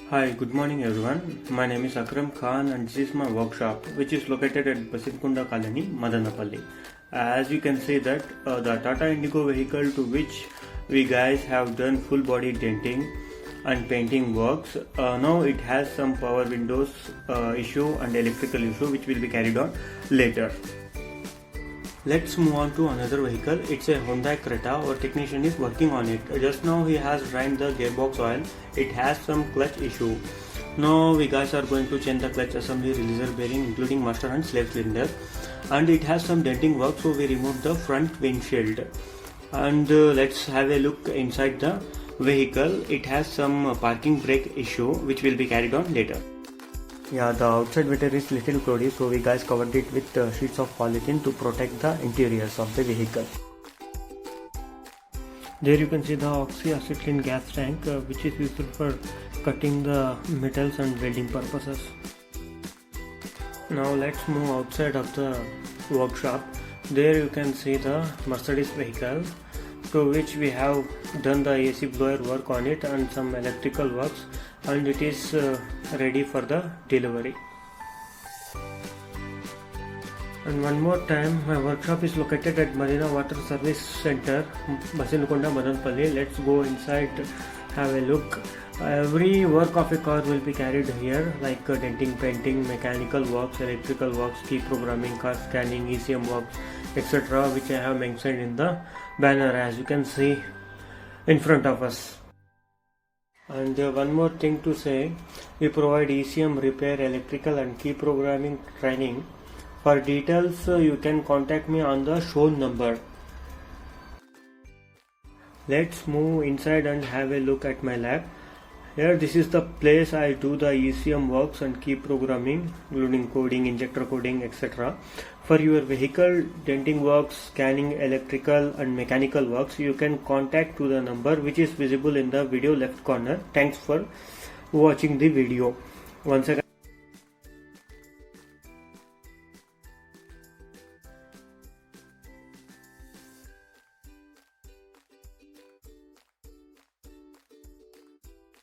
Hi, good morning everyone. My name is AKRAM Khan and this is my workshop which is located at Basikunda Colony, Madanapalli. As you can see that the Tata Indigo vehicle to which we guys have done full body denting and painting works. Now it has some power windows issue and electrical issue which will be carried on later. Let's move on to another vehicle. It's a Honda Creta. Our technician is working on it. Just now he has drained the gearbox oil. It has some clutch issue. Now we guys are going to change the clutch assembly, releaser bearing including master and slave cylinder. And it has some denting work, so we removed the front windshield. And let's have a look inside the vehicle. It has some parking brake issue which will be carried on later. Yeah, the outside weather is little cloudy, so we guys covered it with sheets of polythene to protect the interiors of the vehicle. There you can see the oxy-acetylene gas tank which is used for cutting the metals and welding purposes. Now let's move outside of the workshop. There you can see the Mercedes vehicle to which we have done the AC blower work on it and some electrical works, and it is ready for the delivery. And one more time, my workshop is located at Marina Water Service Center, Basinukunda, Madanapalli. Let's go inside, have a look. Every work of a car will be carried here, like denting, painting, mechanical works, electrical works, key programming, car scanning, ECM works, etc., which I have mentioned in the banner as you can see in front of us. And one more thing to say, we provide ECM repair, electrical and key programming training. For details you can contact me on the shown number. Let's move inside and have a look at my lab. Here this is the place I do the ECM works and key programming, including coding, injector coding, etc. For your vehicle denting works, scanning, electrical and mechanical works, you can contact to the number which is visible in the video left corner. Thanks for watching the video. Once again,